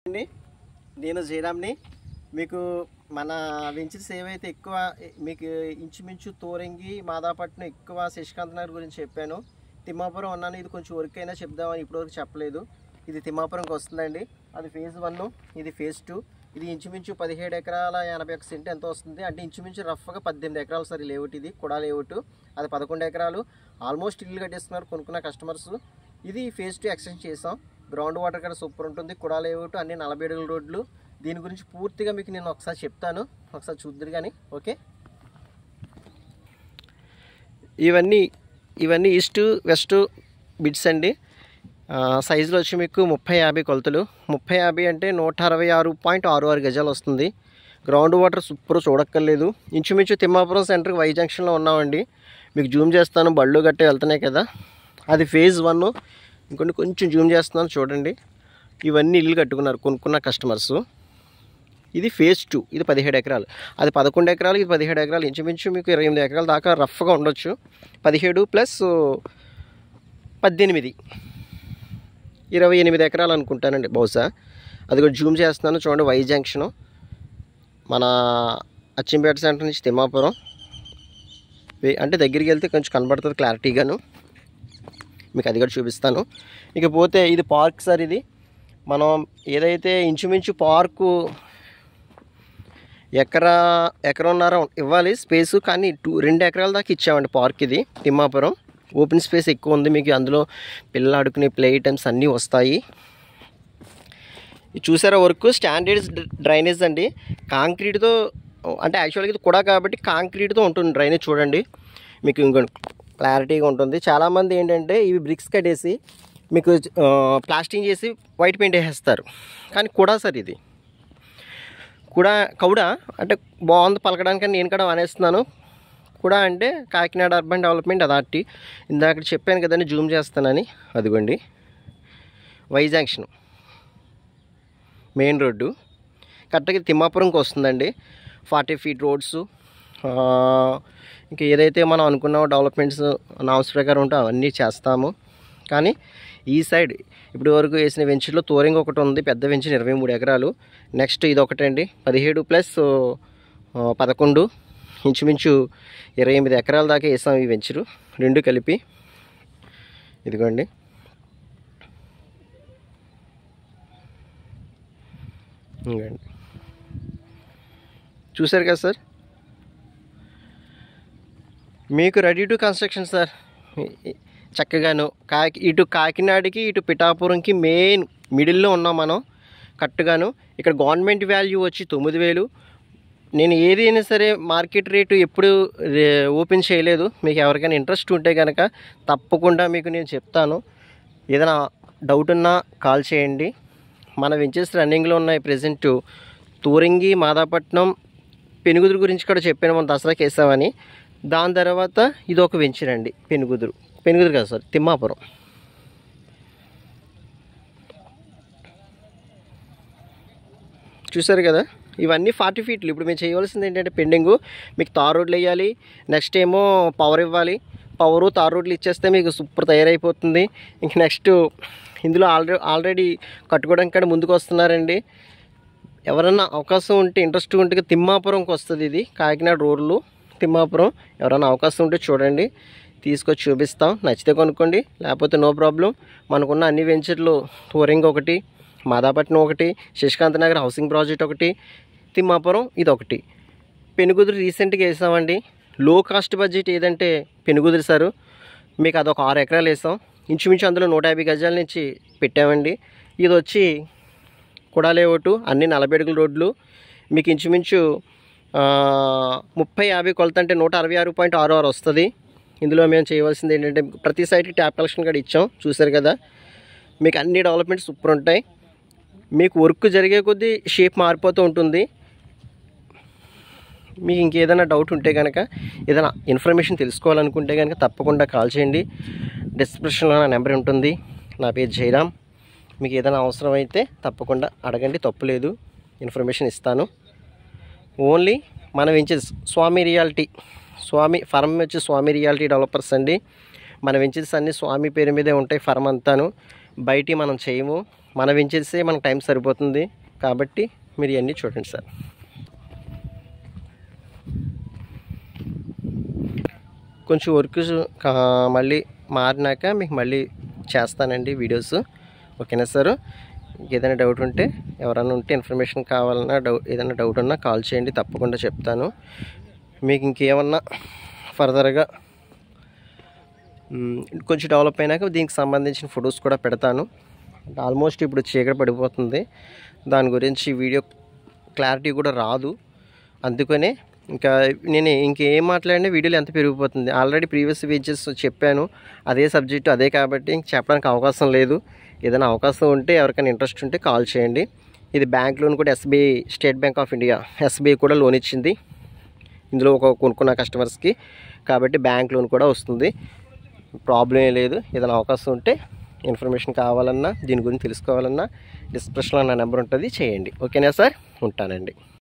అండి నేను జయరామ్ని మీకు మన వెంచర్స్ ఏవైతే ఎక్కువ మీకు ఇంచుమించు తోరంగి మాదాపట్నం ఎక్కువ శశికాంత్ నగర్ గురించి చెప్పాను. తిమ్మాపురం అన్నాను, ఇది కొంచెం వర్క్ అయినా చెప్దామని ఇప్పటివరకు చెప్పలేదు. ఇది తిమ్మాపురంకి వస్తుందండి. అది ఫేజ్ 1, ఇది ఫేజ్ 2. ఇది ఇంచుమించు 17 ఎకరాల 81 సెంట్ ఎంత వస్తుంది అంటే ఇంచుమించు రఫ్గా 18 ఎకరాలు సార్. లేఅవుట్ ఇది కూడా లేఅవుట్. అది 11 ఎకరాలు ఆల్మోస్ట్ ఇల్లు కట్టేస్తున్నారు కొనుక్కున్న కస్టమర్స్. ఇది ఫేజ్ 2 ఎక్స్టెండ్ చేసాం. గ్రౌండ్ వాటర్ కూడా సూపర్ ఉంటుంది. కూడా లేఅవుట్ అన్ని 40 అడుగుల రోడ్లు. దీని గురించి పూర్తిగా మీకు నేను ఒకసారి చెప్తాను, ఒకసారి చూద్దరు కానీ. ఓకే, ఇవన్నీ ఈస్ట్ వెస్ట్ బిడ్స్ అండి. సైజులో వచ్చి మీకు 30-50 కొలతలు. 30-50 అంటే 166.66 గజాలు వస్తుంది. గ్రౌండ్ వాటర్ సూపర్, చూడక్కర్లేదు. ఇంచుమించు తిమ్మాపురం సెంటర్కి వై జంక్షన్లో ఉన్నామండి. మీకు జూమ్ చేస్తాను, బళ్ళు గట్టే వెళ్తున్నాయి కదా. అది ఫేజ్ 1. ఇంకొన్ని కొంచెం జూమ్ చేస్తున్నాను చూడండి. ఇవన్నీ ఇల్లు కట్టుకున్నారు కొనుక్కున్న కస్టమర్స్. ఇది ఫేజ్ 2. ఇది 17 ఎకరాలు, అది 11 ఎకరాలు, ఇది 17 ఎకరాలు. ఇంచుమించు మీకు 28 ఎకరాల దాకా రఫ్గా ఉండొచ్చు. 17 ప్లస్ 18, 28 ఎకరాలు అనుకుంటానండి బహుశా. అది కూడా జూమ్ చేస్తున్నాను చూడండి. వై జంక్షను మన అచ్చంపేట సెంటర్ నుంచి తిమ్మాపురం అంటే దగ్గరికి వెళ్తే కొంచెం కనబడుతుంది క్లారిటీగాను. మీకు అది కూడా చూపిస్తాను. ఇకపోతే ఇది పార్క్ సార్. ఇది మనం ఏదైతే ఇంచుమించు పార్కు ఎకరన్నర ఇవ్వాలి స్పేసు, కానీ 2 ఎకరాల దాకా ఇచ్చామండి పార్క్. ఇది తిమ్మాపురం ఓపెన్ స్పేస్ ఎక్కువ ఉంది మీకు. అందులో పిల్లలు ఆడుకునే ప్లే ఐటమ్స్ అన్నీ వస్తాయి. చూసారా వర్క్ స్టాండర్డ్స్ డ్రైనేజ్ అండి. కాంక్రీట్తో అంటే యాక్చువల్గా ఇది కూడా కాబట్టి కాంక్రీట్తో ఉంటుంది డ్రైనేజ్. చూడండి మీకు ఇంకో క్లారిటీగా ఉంటుంది. చాలామంది ఏంటంటే ఇవి బ్రిక్స్ కట్టేసి మీకు ప్లాస్టింగ్ చేసి వైట్ పెయింట్ వేసేస్తారు, కానీ కూడా సార్ ఇది కౌడ అంటే బాగుంది పలకడానికని నేను కూడా అనేస్తున్నాను. కూడా అంటే కాకినాడ అర్బన్ డెవలప్మెంట్ అథారిటీ. ఇందాక చెప్పాను కదండి జూమ్ చేస్తానని. అదిగోండి వై జంక్షన్ మెయిన్ రోడ్డు కరెక్ట్గా తిమ్మాపురంకి వస్తుందండి. 40 ఫీట్ రోడ్స్. ఇంకా ఏదైతే మనం అనుకున్నామో డెవలప్మెంట్స్ నామ్స్ ప్రకారం ఉంటే అవన్నీ చేస్తాము. కానీ ఈ సైడ్ ఇప్పుడు వరకు వేసిన వెంచర్లో తోరింగ్ ఒకటి ఉంది, పెద్ద వెంచర్ 23 ఎకరాలు. నెక్స్ట్ ఇది ఒకటండి 17 ప్లస్ 11 ఇంచుమించు 28 ఎకరాల దాకా వేసాం ఈ వెంచరు 2 కలిపి. ఇదిగోండి ఇంకండి చూసారు కదా సార్. మీకు రెడీ టు కన్స్ట్రక్షన్ సార్. చక్కగాను ఇటు కాకినాడకి ఇటు పిఠాపురంకి మెయిన్ మిడిల్లో ఉన్నాం మనం కరెక్ట్గాను. ఇక్కడ గవర్నమెంట్ వాల్యూ వచ్చి 9,000. నేను ఏదైనా సరే మార్కెట్ రేటు ఎప్పుడు ఓపెన్ చేయలేదు. మీకు ఎవరికైనా ఇంట్రెస్ట్ ఉంటే కనుక తప్పకుండా మీకు నేను చెప్తాను. ఏదైనా డౌట్ ఉన్నా కాల్ చేయండి. మన వెంచర్స్ రన్నింగ్లో ఉన్నాయి ప్రజెంట్. తూరంగి, మాదాపట్నం, పెనుగుదురు గురించి కూడా చెప్పాను మనం దసరాకి వేసామని. దాని తర్వాత ఇది ఒక వెంచర్ అండి పెనుగుదురు కాదు సార్, తిమ్మాపురం. చూసారు కదా ఇవన్నీ 40 ఫీట్లు. ఇప్పుడు మేము చేయవలసింది ఏంటంటే పెండింగు మీకు తార్ రోడ్లు వేయాలి. నెక్స్ట్ ఏమో పవర్ ఇవ్వాలి. పవరు తార్ రోడ్లు ఇచ్చేస్తే మీకు సూపర్ తయారైపోతుంది. ఇంక నెక్స్ట్ ఇందులో ఆల్రెడీ కట్టుకోవడానికి కూడా ముందుకు వస్తున్నారండి. ఎవరన్నా అవకాశం ఉంటే ఇంట్రెస్ట్ ఉంటే తిమ్మాపురంకి వస్తుంది. ఇది కాకినాడ రోడ్లు తిమ్మాపురం. ఎవరైనా అవకాశం ఉంటే చూడండి, తీసుకొచ్చి చూపిస్తాం. నచ్చితే కొనుక్కోండి, లేకపోతే నో ప్రాబ్లం. మనకున్న అన్ని వెంచర్లు తోరింగ్ ఒకటి, మాదాపట్నం ఒకటి, శశికాంత్ నగర్ హౌసింగ్ ప్రాజెక్ట్ ఒకటి, తిమ్మాపురం ఇది ఒకటి. పెనుగుదురు రీసెంట్గా వేసామండి. లో కాస్ట్ బడ్జెట్ ఏదంటే పెనుగుదురు సారు. మీకు అదొక 6 ఎకరాలు వేసాం. ఇంచుమించు అందులో 150 గజాల నుంచి పెట్టామండి. ఇది వచ్చి కూడా లేఅవుట్ అన్ని 40 అడుగుల రోడ్లు. మీకు ఇంచుమించు 30-50 కొలత అంటే 166.66 వస్తుంది. ఇందులో మేము చేయవలసింది ఏంటంటే ప్రతి సైట్కి ట్యాప్ కలెక్షన్ కూడా ఇచ్చాం. చూసారు కదా మీకు అన్ని డెవలప్మెంట్స్ సూపర్ ఉంటాయి. మీకు వర్క్ జరిగే కొద్దీ షేప్ మారిపోతూ ఉంటుంది. మీకు ఇంకేదైనా డౌట్ ఉంటే కనుక ఏదైనా ఇన్ఫర్మేషన్ తెలుసుకోవాలనుకుంటే కనుక తప్పకుండా కాల్ చేయండి. డిస్క్రిప్షన్లో నా నెంబర్ ఉంటుంది. నా పేరు జయరామ్. మీకు ఏదైనా అవసరం అయితే తప్పకుండా అడగండి, తప్పులేదు, ఇన్ఫర్మేషన్ ఇస్తాను. ఓన్లీ మన వెంచర్స్ స్వామి రియాలిటీ, స్వామి ఫర్మ్ వచ్చి స్వామి రియాలిటీ డెవలపర్స్ అండి. మన వెంచర్స్ అన్నీ స్వామి పేరు మీదే ఉంటాయి. ఫర్మ్ అంతాను బయటి మనం చేయము. మనం పెంచేస్తే మనకు టైం సరిపోతుంది. కాబట్టి మీరు ఇవన్నీ చూడండి సార్. కొంచెం వర్క్ మళ్ళీ మారినాక మీకు మళ్ళీ చేస్తానండి వీడియోస్. ఓకేనా సార్? ఏదైనా డౌట్ ఉంటే, ఎవరైనా ఉంటే ఇన్ఫర్మేషన్ కావాలన్నా ఏదైనా డౌట్ ఉన్నా కాల్ చేయండి, తప్పకుండా చెప్తాను. మీకు ఇంకేమన్నా ఫర్దర్గా కొంచెం డెవలప్ అయినాక దీనికి సంబంధించిన ఫొటోస్ కూడా పెడతాను. ఆల్మోస్ట్ ఇప్పుడు చీకటి పడిపోతుంది, దాని గురించి వీడియో క్లారిటీ కూడా రాదు. అందుకనే నేను ఇంకేం మాట్లాడినా వీడియోలు ఎంత పెరిగిపోతుంది. ఆల్రెడీ ప్రీవియస్ వీడియోస్ చెప్పాను, అదే సబ్జెక్టు అదే, కాబట్టి ఇంక చెప్పడానికి అవకాశం లేదు. ఏదైనా అవకాశం ఉంటే, ఎవరికైనా ఇంట్రెస్ట్ ఉంటే కాల్ చేయండి. ఇది బ్యాంక్ లోన్ కూడా SBI, state bank of India, SBI కూడా లోన్ ఇచ్చింది ఇందులో కొనుక్కున్న కస్టమర్స్కి. కాబట్టి బ్యాంక్ లోన్ కూడా వస్తుంది, ప్రాబ్లం ఏం లేదు. ఏదైనా అవకాశం ఉంటే, ఇన్ఫర్మేషన్ కావాలన్నా, దీని గురించి తెలుసుకోవాలన్నా డిస్క్రిప్షన్లో నా నెంబర్ ఉంటుంది, చేయండి. ఓకేనా సార్? ఉంటానండి.